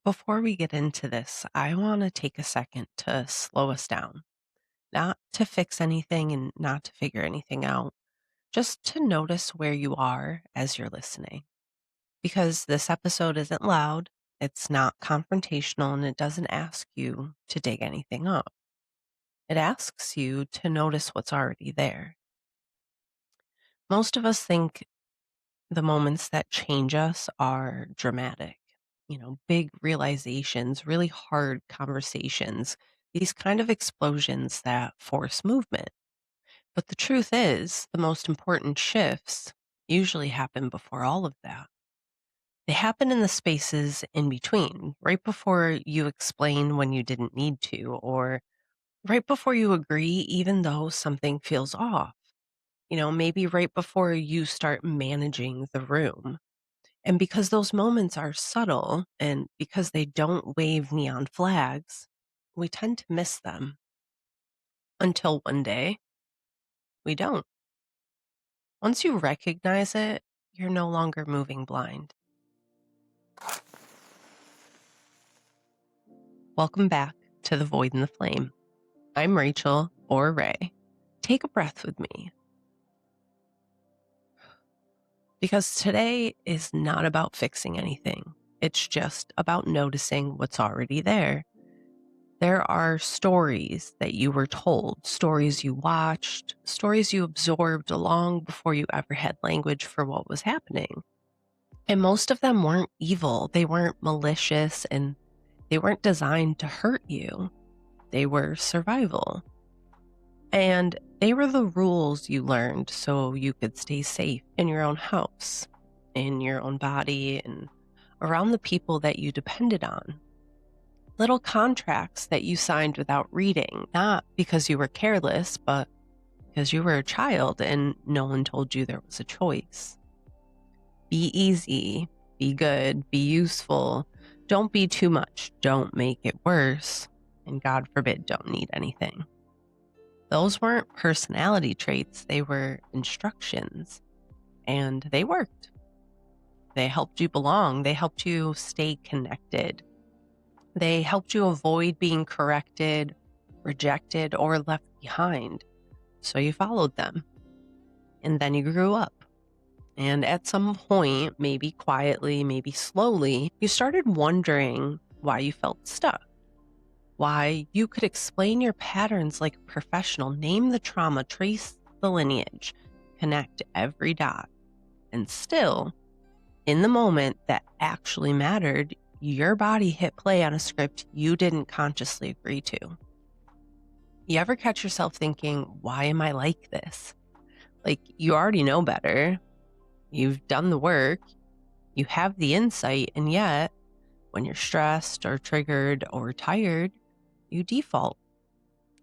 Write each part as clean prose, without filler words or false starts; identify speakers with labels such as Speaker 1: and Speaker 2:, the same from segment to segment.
Speaker 1: Before we get into this, I want to take a second to slow us down, not to fix anything and not to figure anything out, just to notice where you are as you're listening. Because this episode isn't loud, it's not confrontational, and it doesn't ask you to dig anything up. It asks you to notice what's already there. Most of us think the moments that change us are dramatic, big realizations, really hard conversations, these kind of explosions that force movement. But the truth is, the most important shifts usually happen before all of that. They happen in the spaces in between, right before you explain when you didn't need to, or right before you agree, even though something feels off. Maybe right before you start managing the room. And because those moments are subtle and because they don't wave neon flags, we tend to miss them until one day we don't. Once you recognize it, you're no longer moving blind. Welcome back to The Void and the Flame. I'm Rachel or Ray. Take a breath with me because today is not about fixing anything. It's just about noticing what's already there. There are stories that you were told, stories you watched, stories you absorbed long before you ever had language for what was happening. And most of them weren't evil. They weren't malicious and they weren't designed to hurt you. They were survival. And they were the rules you learned so you could stay safe in your own house, in your own body, and around the people that you depended on. Little contracts that you signed without reading, not because you were careless, but because you were a child and no one told you there was a choice. Be easy, be good, be useful. Don't be too much. Don't make it worse. And God forbid, don't need anything. Those weren't personality traits. They were instructions. And they worked. They helped you belong. They helped you stay connected. They helped you avoid being corrected, rejected, or left behind. So you followed them. And then you grew up. And at some point, maybe quietly, maybe slowly, you started wondering why you felt stuck. Why you could explain your patterns like a professional, name the trauma, trace the lineage, connect every dot. And still, in the moment that actually mattered, your body hit play on a script you didn't consciously agree to. You ever catch yourself thinking, why am I like this? Like, you already know better. You've done the work. You have the insight. And yet, when you're stressed or triggered or tired, you default.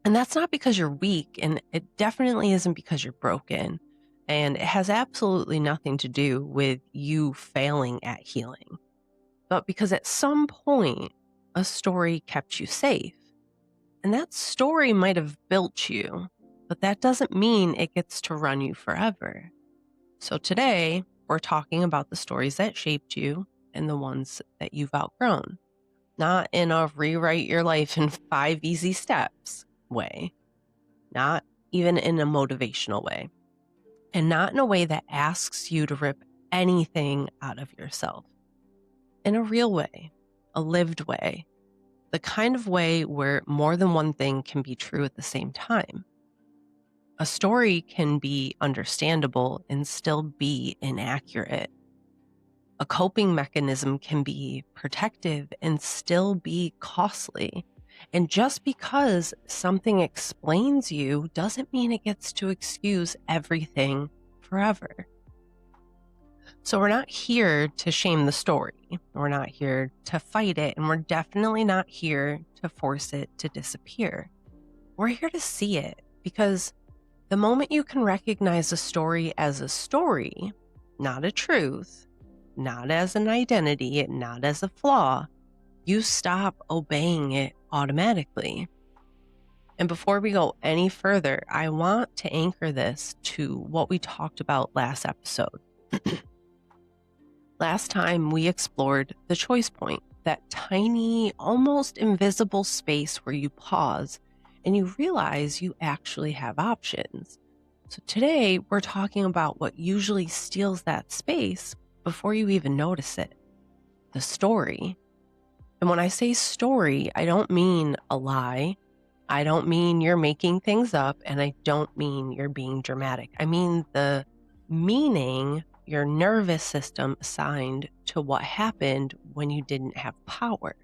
Speaker 1: And that's not because you're weak. And it definitely isn't because you're broken. And it has absolutely nothing to do with you failing at healing. But because at some point, a story kept you safe. And that story might have built you, but that doesn't mean it gets to run you forever. So today, we're talking about the stories that shaped you and the ones that you've outgrown. Not in a rewrite your life in 5 easy steps way. Not even in a motivational way. And not in a way that asks you to rip anything out of yourself. In a real way, a lived way, the kind of way where more than one thing can be true at the same time. A story can be understandable and still be inaccurate. A coping mechanism can be protective and still be costly. And just because something explains you doesn't mean it gets to excuse everything forever. So we're not here to shame the story. We're not here to fight it. And we're definitely not here to force it to disappear. We're here to see it because the moment you can recognize a story as a story, not a truth, not as an identity, not as a flaw, you stop obeying it automatically. And before we go any further, I want to anchor this to what we talked about last episode. Last time we explored the choice point, that tiny, almost invisible space where you pause and you realize you actually have options. So today, we're talking about what usually steals that space before you even notice it: the story. And when I say story, I don't mean a lie. I don't mean you're making things up, and I don't mean you're being dramatic. I mean the meaning your nervous system assigned to what happened when you didn't have power.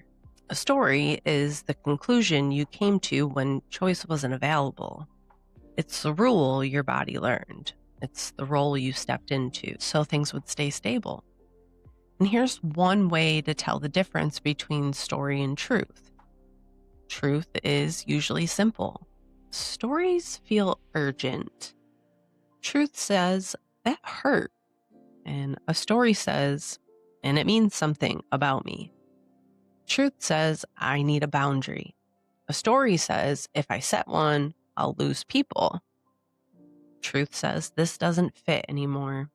Speaker 1: A story is the conclusion you came to when choice wasn't available. It's the rule your body learned. It's the role you stepped into so things would stay stable. And here's one way to tell the difference between story and truth. Truth is usually simple. Stories feel urgent. Truth says, that hurt. And a story says, and it means something about me. Truth says, I need a boundary. A story says, if I set one, I'll lose people. Truth says, this doesn't fit anymore.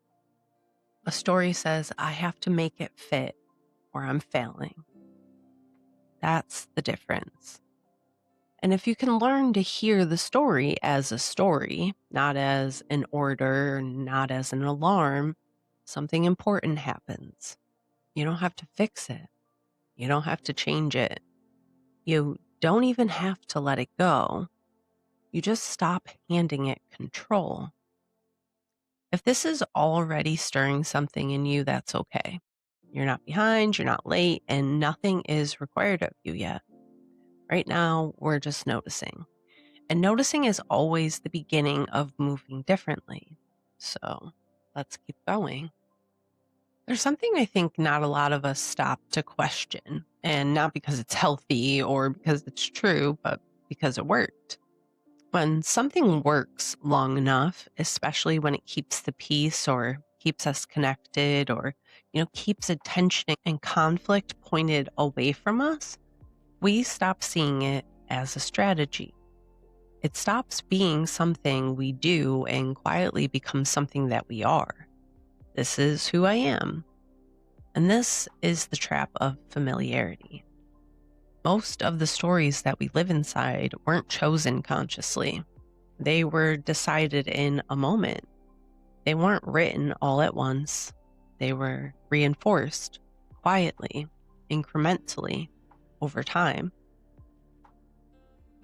Speaker 1: A story says, I have to make it fit or I'm failing. That's the difference. And if you can learn to hear the story as a story, not as an order, not as an alarm, something important happens. You don't have to fix it. You don't have to change it. You don't even have to let it go. You just stop handing it control. If this is already stirring something in you, that's okay. You're not behind, you're not late, and nothing is required of you yet. Right now, we're just noticing. And noticing is always the beginning of moving differently. So let's keep going. There's something I think not a lot of us stop to question, and not because it's healthy or because it's true, but because it worked. When something works long enough, especially when it keeps the peace or keeps us connected or, keeps attention and conflict pointed away from us, we stop seeing it as a strategy. It stops being something we do and quietly becomes something that we are. This is who I am. And this is the trap of familiarity. Most of the stories that we live inside weren't chosen consciously. They were decided in a moment. They weren't written all at once. They were reinforced quietly, incrementally, over time.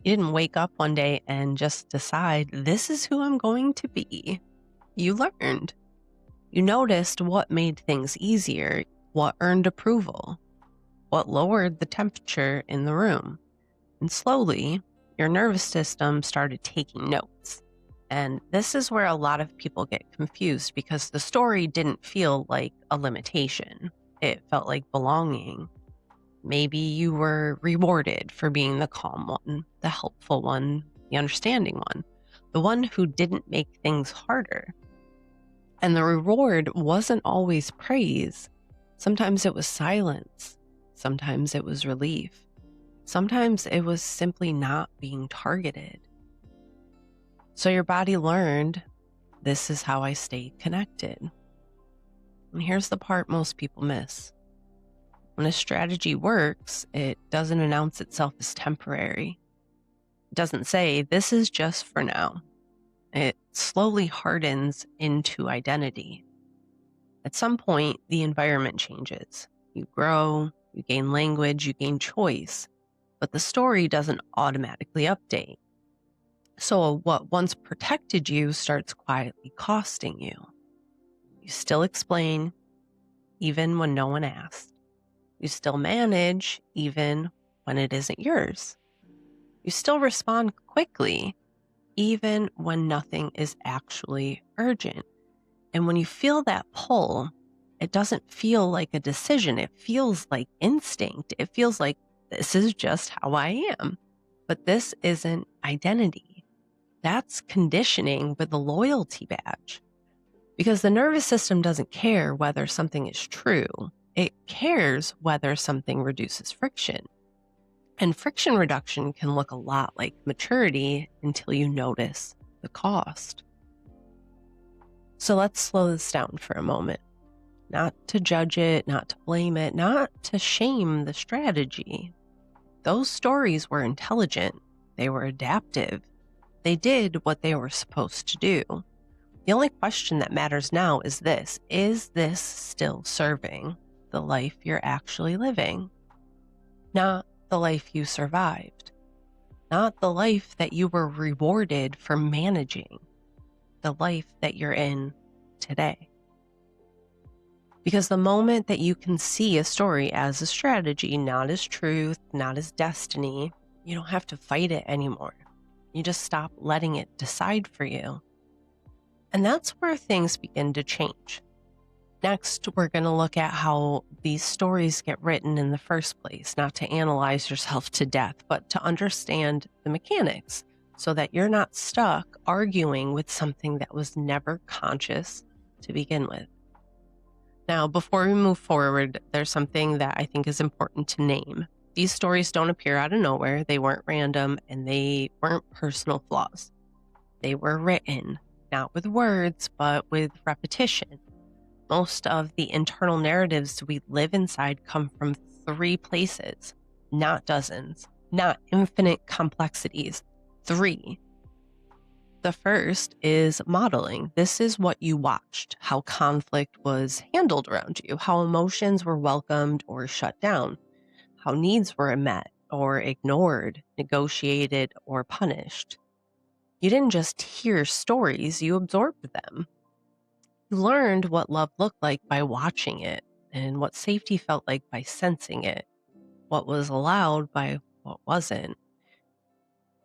Speaker 1: You didn't wake up one day and just decide, this is who I'm going to be. You learned. You noticed what made things easier, what earned approval, what lowered the temperature in the room. And slowly, your nervous system started taking notes. And this is where a lot of people get confused because the story didn't feel like a limitation. It felt like belonging. Maybe you were rewarded for being the calm one, the helpful one, the understanding one, the one who didn't make things harder. And the reward wasn't always praise. Sometimes it was silence. Sometimes it was relief. Sometimes it was simply not being targeted. So your body learned, this is how I stay connected. And here's the part most people miss. When a strategy works, it doesn't announce itself as temporary. It doesn't say, this is just for now. It slowly hardens into identity. At some point, the environment changes. You grow, you gain language, you gain choice, but the story doesn't automatically update. So what once protected you starts quietly costing you. You still explain, even when no one asked. You still manage, even when it isn't yours. You still respond quickly, even when nothing is actually urgent. And when you feel that pull, it doesn't feel like a decision. It feels like instinct. It feels like this is just how I am. But this isn't identity. That's conditioning with a loyalty badge. Because the nervous system doesn't care whether something is true. It cares whether something reduces friction. And friction reduction can look a lot like maturity until you notice the cost. So let's slow this down for a moment. not to judge it, not to blame it, not to shame the strategy. Those stories were intelligent. They were adaptive. They did what they were supposed to do. The only question that matters now is this: is this still serving the life you're actually living? Not the life you survived. Not the life that you were rewarded for managing. The life that you're in today. Because the moment that you can see a story as a strategy, not as truth, not as destiny, you don't have to fight it anymore. You just stop letting it decide for you. And that's where things begin to change. Next, we're going to look at how these stories get written in the first place, not to analyze yourself to death, but to understand the mechanics so that you're not stuck arguing with something that was never conscious to begin with. Now, before we move forward, there's something that I think is important to name. These stories don't appear out of nowhere. They weren't random, and they weren't personal flaws. They were written, not with words, but with repetition. Most of the internal narratives we live inside come from 3 places, not dozens, not infinite complexities. 3. The first is modeling. This is what you watched, how conflict was handled around you, how emotions were welcomed or shut down, how needs were met or ignored, negotiated or punished. You didn't just hear stories, you absorbed them. You learned what love looked like by watching it, and what safety felt like by sensing it, what was allowed by what wasn't.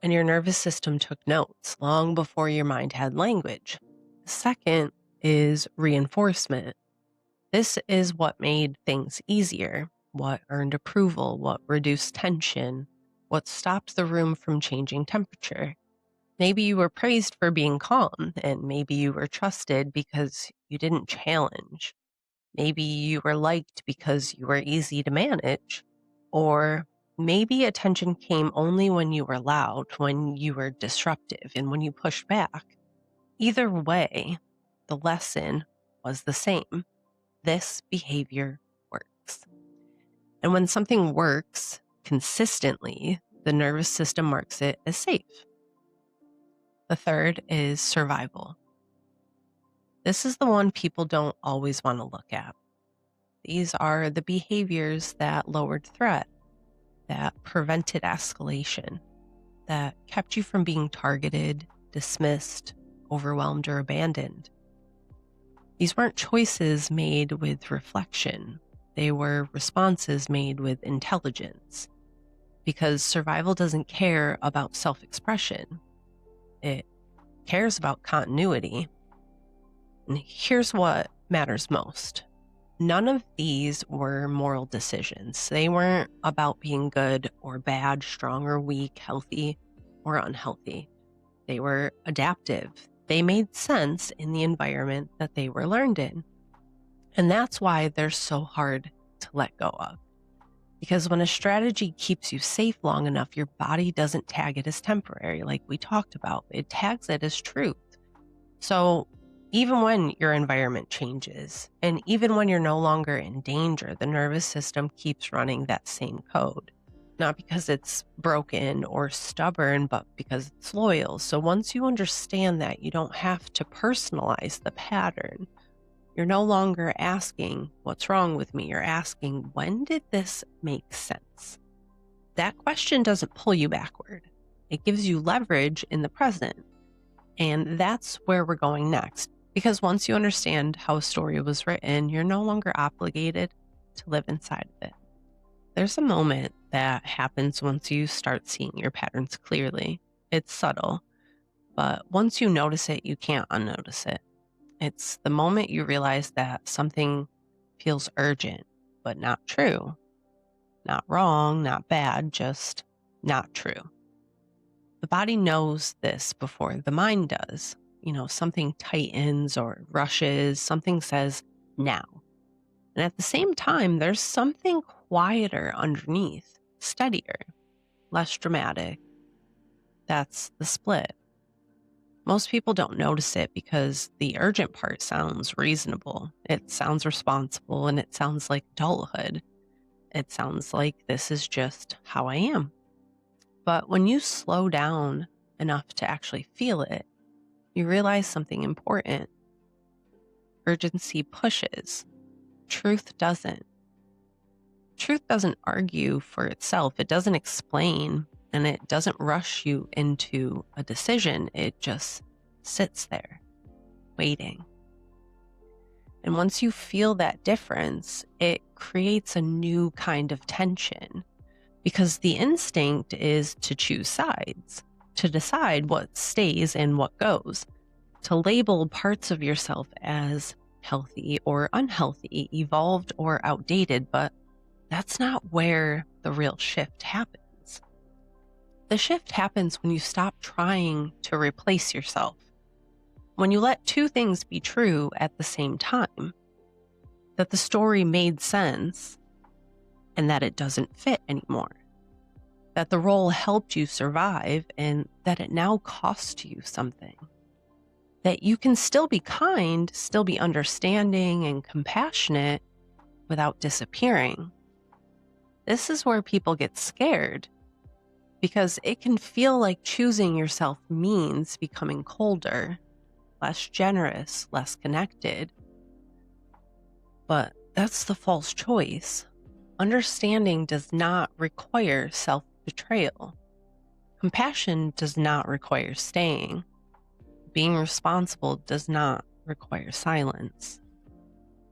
Speaker 1: And your nervous system took notes long before your mind had language. The second is reinforcement. This is what made things easier, what earned approval, what reduced tension, what stopped the room from changing temperature. Maybe you were praised for being calm, and maybe you were trusted because you didn't challenge. Maybe you were liked because you were easy to manage. Or maybe attention came only when you were loud, when you were disruptive, and when you pushed back. Either way, the lesson was the same. This behavior works. And when something works consistently, the nervous system marks it as safe. The third is survival. This is the one people don't always want to look at. These are the behaviors that lowered threat, that prevented escalation, that kept you from being targeted, dismissed, overwhelmed, or abandoned. These weren't choices made with reflection. They were responses made with intelligence. Because survival doesn't care about self-expression. It cares about continuity. And here's what matters most. None of these were moral decisions. They weren't about being good or bad, strong or weak, healthy or unhealthy. They were adaptive. They made sense in the environment that they were learned in. And that's why they're so hard to let go of. Because when a strategy keeps you safe long enough, your body doesn't tag it as temporary, like we talked about. It tags it as truth. So even when your environment changes, and even when you're no longer in danger, the nervous system keeps running that same code. Not because it's broken or stubborn, but because it's loyal. So once you understand that, you don't have to personalize the pattern. You're no longer asking, what's wrong with me? You're asking, when did this make sense? That question doesn't pull you backward. It gives you leverage in the present. And that's where we're going next. Because once you understand how a story was written, you're no longer obligated to live inside of it. There's a moment that happens once you start seeing your patterns clearly. It's subtle, but once you notice it, you can't unnotice it. It's the moment you realize that something feels urgent, but not true. Not wrong, not bad, just not true. The body knows this before the mind does. Something tightens or rushes, something says now. And at the same time, there's something quieter underneath, steadier, less dramatic. That's the split. Most people don't notice it because the urgent part sounds reasonable. It sounds responsible and it sounds like adulthood. It sounds like this is just how I am. But when you slow down enough to actually feel it, you realize something important. Urgency pushes, truth doesn't. Truth doesn't argue for itself, it doesn't explain, and it doesn't rush you into a decision. It just sits there, waiting. And once you feel that difference, it creates a new kind of tension because the instinct is to choose sides, to decide what stays and what goes, to label parts of yourself as healthy or unhealthy, evolved or outdated, but that's not where the real shift happens. The shift happens when you stop trying to replace yourself. When you let two things be true at the same time, that the story made sense and that it doesn't fit anymore, that the role helped you survive and that it now costs you something, that you can still be kind, still be understanding and compassionate without disappearing. This is where people get scared because it can feel like choosing yourself means becoming colder, less generous, less connected. But that's the false choice. Understanding does not require self-betrayal. Compassion does not require staying. Being responsible does not require silence.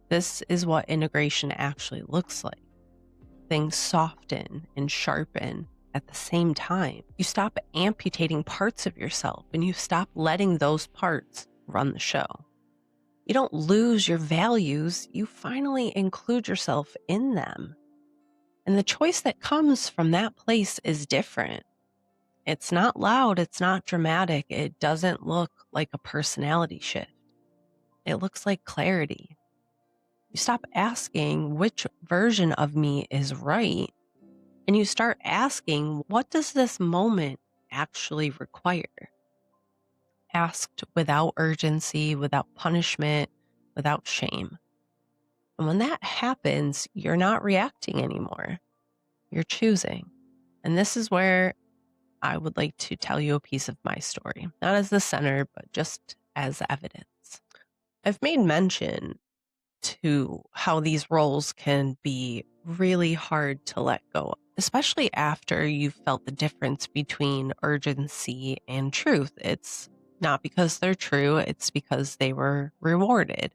Speaker 1: This is what integration actually looks like. Things soften and sharpen at the same time. You stop amputating parts of yourself and you stop letting those parts run the show. You don't lose your values, you finally include yourself in them. And the choice that comes from that place is different. It's not loud, it's not dramatic, it doesn't look like a personality shift. It looks like clarity. You stop asking which version of me is right, and you start asking, what does this moment actually require? Asked without urgency, without punishment, without shame. And when that happens, you're not reacting anymore. You're choosing. And this is where I would like to tell you a piece of my story, not as the center, but just as evidence. I've made mention to how these roles can be really hard to let go of, especially after you've felt the difference between urgency and truth. It's not because they're true, it's because they were rewarded.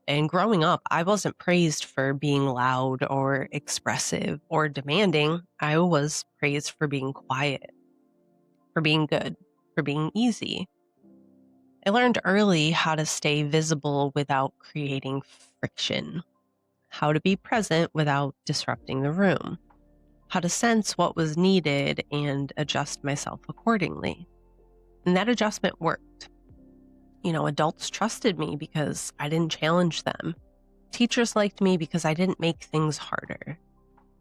Speaker 1: And growing up, I wasn't praised for being loud or expressive or demanding. I was praised for being quiet, for being good, for being easy. I learned early how to stay visible without creating friction, how to be present without disrupting the room, how to sense what was needed and adjust myself accordingly. And that adjustment worked. Adults trusted me because I didn't challenge them. Teachers liked me because I didn't make things harder.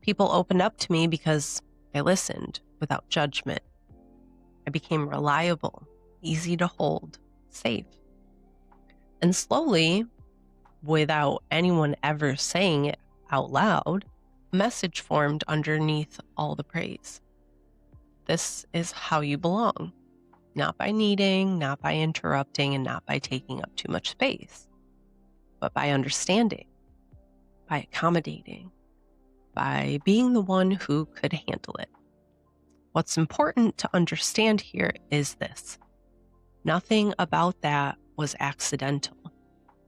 Speaker 1: People opened up to me because I listened without judgment. I became reliable, easy to hold, safe. And slowly, without anyone ever saying it out loud, a message formed underneath all the praise. This is how you belong. Not by needing, not by interrupting, and not by taking up too much space, but by understanding, by accommodating, by being the one who could handle it. What's important to understand here is this. Nothing about that was accidental.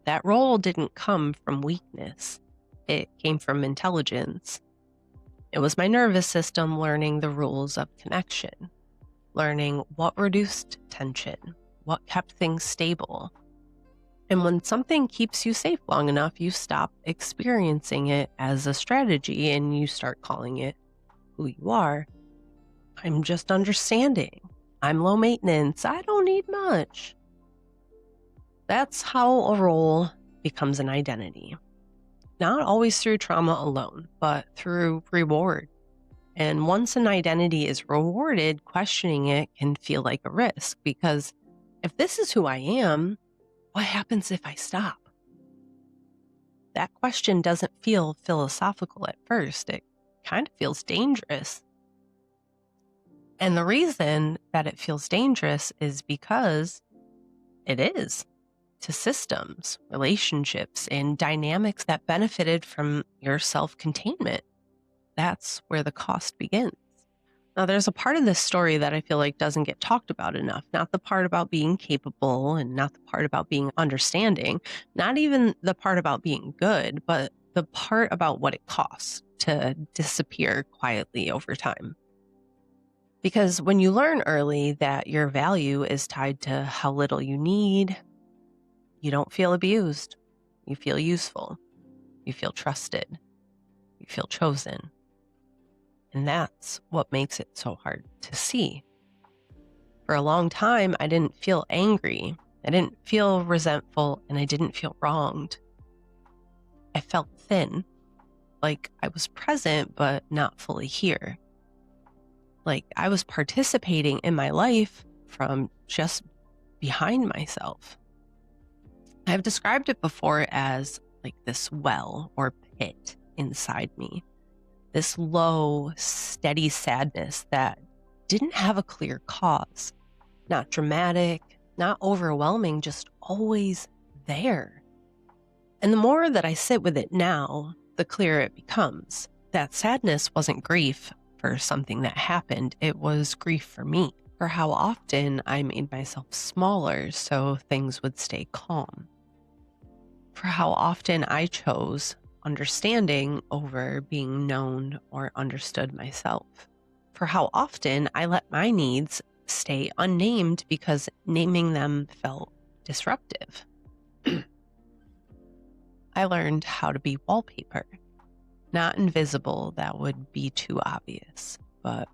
Speaker 1: That role didn't come from weakness. It came from intelligence. It was my nervous system learning the rules of connection, learning what reduced tension, what kept things stable. And when something keeps you safe long enough, you stop experiencing it as a strategy and you start calling it who you are. I'm just understanding. I'm low maintenance. I don't need much. That's how a role becomes an identity. Not always through trauma alone, but through reward. And once an identity is rewarded, questioning it can feel like a risk because If this is who I am, what happens if I stop? That question doesn't feel philosophical at first. It kind of feels dangerous. And the reason that it feels dangerous is because it is to systems, relationships, and dynamics that benefited from your self-containment. That's where the cost begins. Now, there's a part of this story that I feel like doesn't get talked about enough. Not the part about being capable and not the part about being understanding, not even the part about being good, but the part about what it costs to disappear quietly over time. Because when you learn early that your value is tied to how little you need, you don't feel abused. You feel useful. You feel trusted. You feel chosen. And that's what makes it so hard to see. For a long time, I didn't feel angry. I didn't feel resentful, and I didn't feel wronged. I felt thin, like I was present, but not fully here. Like I was participating in my life from just behind myself. I've described it before as like this well or pit inside me. This low, steady sadness that didn't have a clear cause. Not dramatic, not overwhelming, just always there. And the more that I sit with it now, the clearer it becomes. That sadness wasn't grief for something that happened. It was grief for me, for how often I made myself smaller so things would stay calm. For how often I chose understanding over being known or understood myself. For how often I let my needs stay unnamed because naming them felt disruptive. I learned how to be wallpaper, not invisible, that would be too obvious, but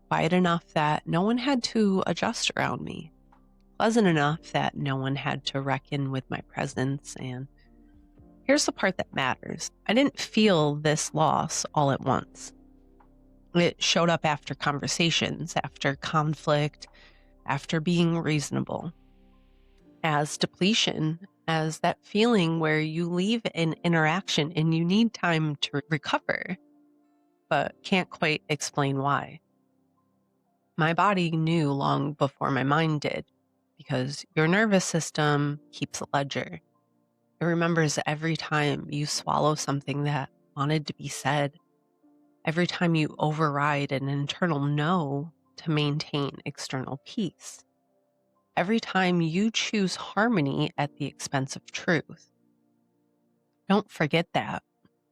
Speaker 1: quiet enough that no one had to adjust around me, pleasant enough that no one had to reckon with my presence. And here's the part that matters. I didn't feel this loss all at once. It showed up after conversations, after conflict, after being reasonable, as depletion, as that feeling where you leave an interaction and you need time to recover, but can't quite explain why. My body knew long before my mind did, because your nervous system keeps a ledger. It remembers every time you swallow something that wanted to be said, every time you override an internal no to maintain external peace, every time you choose harmony at the expense of truth. Don't forget that.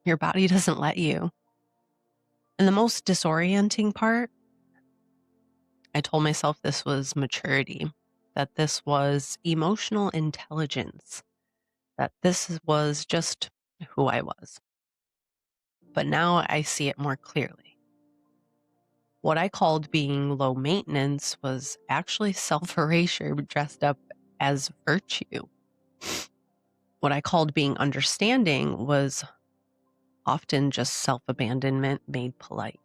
Speaker 1: Your body doesn't let you. And the most disorienting part, I told myself this was maturity, that this was emotional intelligence, that this was just who I was. But now I see it more clearly. What I called being low maintenance was actually self-erasure dressed up as virtue. What I called being understanding was often just self-abandonment made polite.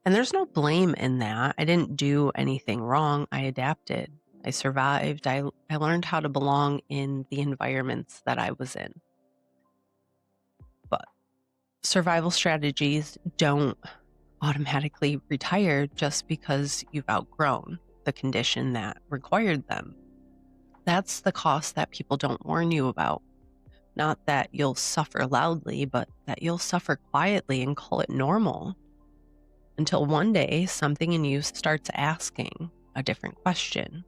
Speaker 1: And there's no blame in that. I didn't do anything wrong. I adapted. I survived. I learned how to belong in the environments that I was in. But survival strategies don't automatically retire just because you've outgrown the condition that required them. That's the cost that people don't warn you about. Not that you'll suffer loudly, but that you'll suffer quietly and call it normal. Until one day, something in you starts asking a different question.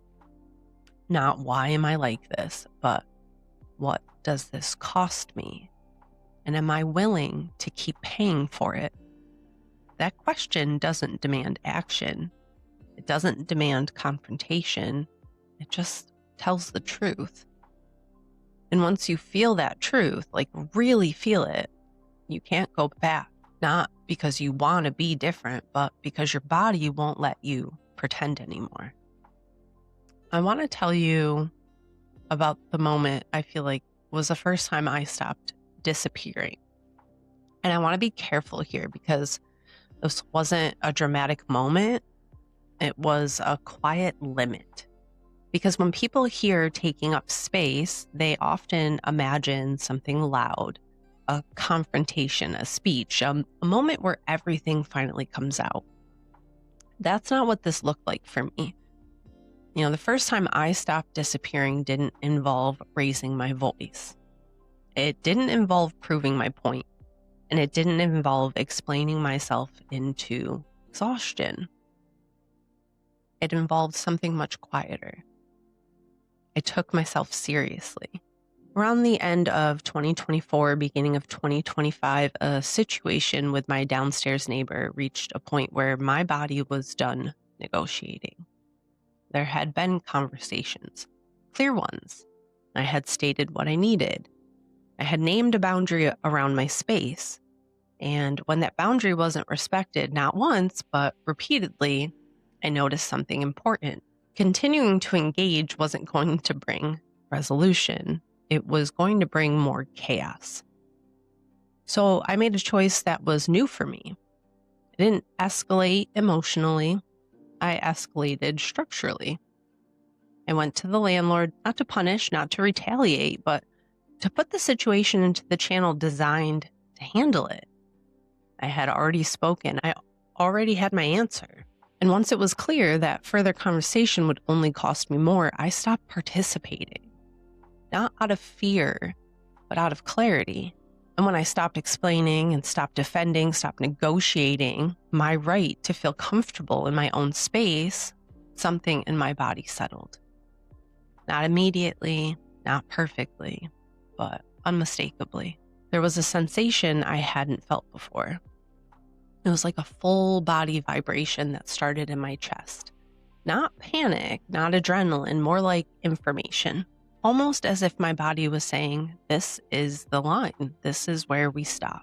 Speaker 1: Not why am I like this, but what does this cost me? And am I willing to keep paying for it? That question doesn't demand action. It doesn't demand confrontation. It just tells the truth. And once you feel that truth, like really feel it, you can't go back. Not because you want to be different, but because your body won't let you pretend anymore. I want to tell you about the moment I feel like was the first time I stopped disappearing. And I want to be careful here because this wasn't a dramatic moment. It was a quiet limit. Because when people hear taking up space, they often imagine something loud, a confrontation, a speech, a moment where everything finally comes out. That's not what this looked like for me. The first time I stopped disappearing didn't involve raising my voice. It didn't involve proving my point, and it didn't involve explaining myself into exhaustion. It involved something much quieter. I took myself seriously. Around the end of 2024, beginning of 2025, a situation with my downstairs neighbor reached a point where my body was done negotiating. There had been conversations, clear ones. I had stated what I needed. I had named a boundary around my space. And when that boundary wasn't respected, not once, but repeatedly, I noticed something important. Continuing to engage wasn't going to bring resolution. It was going to bring more chaos. So I made a choice that was new for me. I didn't escalate emotionally. I escalated structurally. I went to the landlord, not to punish, not to retaliate, but to put the situation into the channel designed to handle it. I had already spoken. I already had my answer. And once it was clear that further conversation would only cost me more, I stopped participating. Not out of fear, but out of clarity. And when I stopped explaining and stopped defending, stopped negotiating my right to feel comfortable in my own space, something in my body settled. Not immediately, not perfectly, but unmistakably. There was a sensation I hadn't felt before. It was like a full body vibration that started in my chest. Not panic, not adrenaline, more like information. Almost as if my body was saying, this is the line. This is where we stop.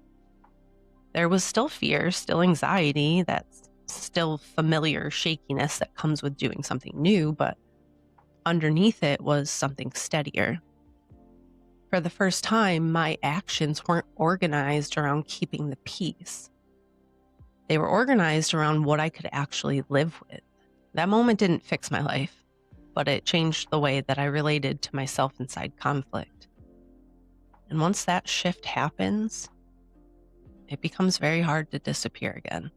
Speaker 1: There was still fear, still anxiety, that's still familiar shakiness that comes with doing something new, but underneath it was something steadier. For the first time, my actions weren't organized around keeping the peace. They were organized around what I could actually live with. That moment didn't fix my life, but it changed the way that I related to myself inside conflict. And once that shift happens, it becomes very hard to disappear again.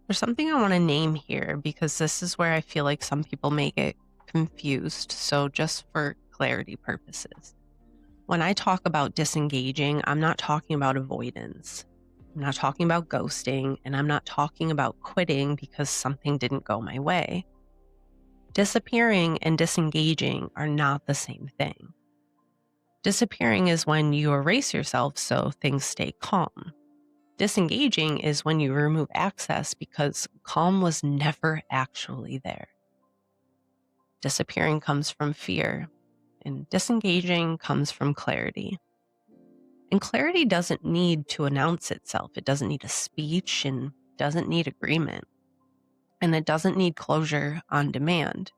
Speaker 1: There's something I want to name here because this is where I feel like some people may get confused. So just for clarity purposes, when I talk about disengaging, I'm not talking about avoidance. I'm not talking about ghosting, and I'm not talking about quitting because something didn't go my way. Disappearing and disengaging are not the same thing. Disappearing is when you erase yourself so things stay calm. Disengaging is when you remove access because calm was never actually there. Disappearing comes from fear, and disengaging comes from clarity. And clarity doesn't need to announce itself. It doesn't need a speech and doesn't need agreement. And it doesn't need closure on demand.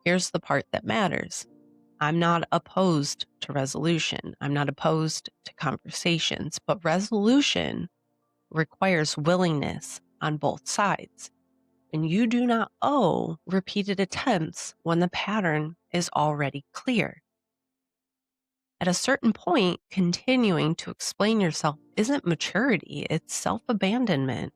Speaker 1: Here's the part that matters. I'm not opposed to resolution. I'm not opposed to conversations, but resolution requires willingness on both sides. And you do not owe repeated attempts when the pattern is already clear. At a certain point, continuing to explain yourself isn't maturity, it's self-abandonment.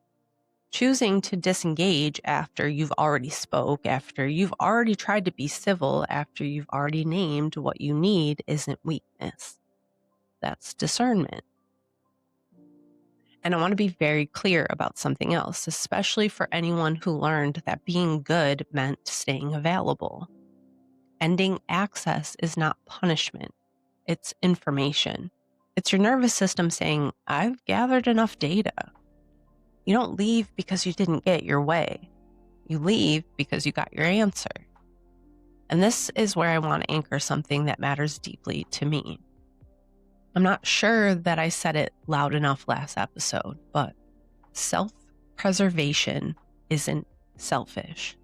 Speaker 1: Choosing to disengage after you've already spoke, after you've already tried to be civil, after you've already named what you need isn't weakness. That's discernment. And I want to be very clear about something else, especially for anyone who learned that being good meant staying available. Ending access is not punishment. It's information. It's your nervous system saying, I've gathered enough data. You don't leave because you didn't get your way. You leave because you got your answer. And this is where I want to anchor something that matters deeply to me. I'm not sure that I said it loud enough last episode, but self-preservation isn't selfish.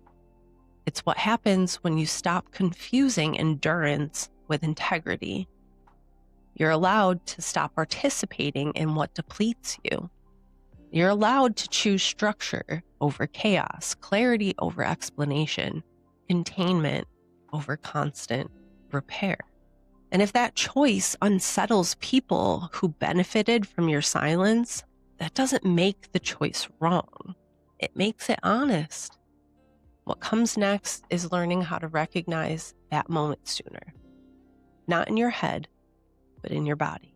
Speaker 1: It's what happens when you stop confusing endurance with integrity. You're allowed to stop participating in what depletes you. You're allowed to choose structure over chaos, clarity over explanation, containment over constant repair. And if that choice unsettles people who benefited from your silence, that doesn't make the choice wrong. It makes it honest. What comes next is learning how to recognize that moment sooner. Not in your head, but in your body.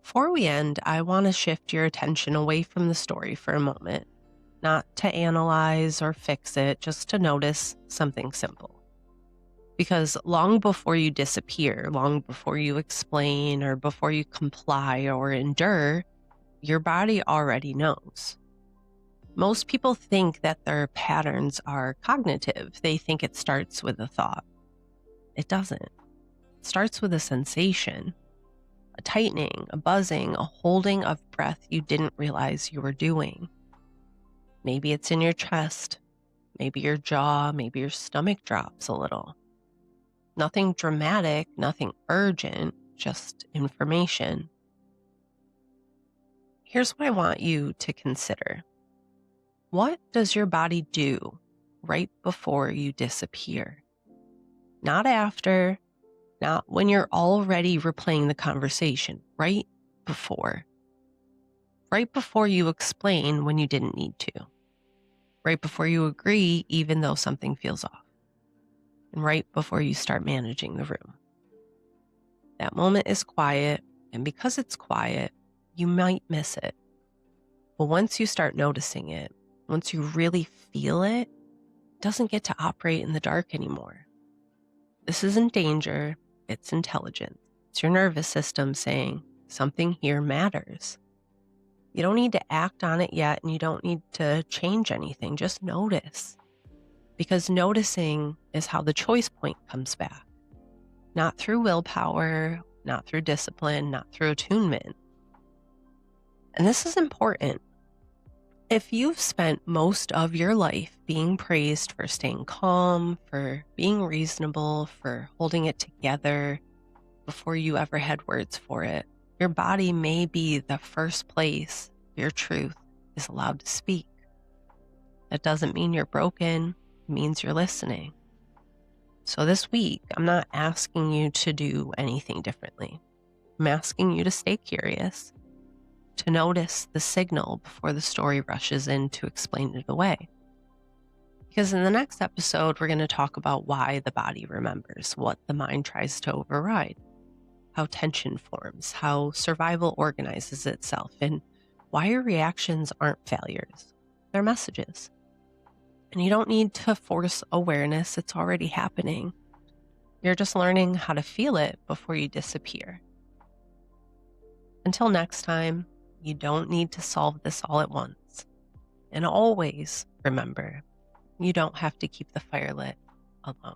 Speaker 1: Before we end, I want to shift your attention away from the story for a moment. Not to analyze or fix it, just to notice something simple. Because long before you disappear, long before you explain or before you comply or endure, your body already knows. Most people think that their patterns are cognitive. They think it starts with a thought. It doesn't. It starts with a sensation, a tightening, a buzzing, a holding of breath you didn't realize you were doing. Maybe it's in your chest, maybe your jaw, maybe your stomach drops a little. Nothing dramatic, nothing urgent, just information. Here's what I want you to consider. What does your body do right before you disappear? Not after, not when you're already replaying the conversation, right before. Right before you explain when you didn't need to. Right before you agree even though something feels off. And right before you start managing the room. That moment is quiet, and because it's quiet, you might miss it. But once you start noticing it, once you really feel it, it doesn't get to operate in the dark anymore. This isn't danger, it's intelligence. It's your nervous system saying, something here matters. You don't need to act on it yet, and you don't need to change anything. Just notice. Because noticing is how the choice point comes back. Not through willpower, not through discipline, not through attunement. And this is important. If you've spent most of your life being praised for staying calm, for being reasonable, for holding it together before you ever had words for it, your body may be the first place your truth is allowed to speak. That doesn't mean you're broken. It means you're listening. So this week, I'm not asking you to do anything differently. I'm asking you to stay curious, to notice the signal before the story rushes in to explain it away. Because in the next episode, we're going to talk about why the body remembers, what the mind tries to override, how tension forms, how survival organizes itself, and why your reactions aren't failures. They're messages. And you don't need to force awareness. It's already happening. You're just learning how to feel it before you disappear. Until next time, you don't need to solve this all at once. And always remember, you don't have to keep the fire lit alone.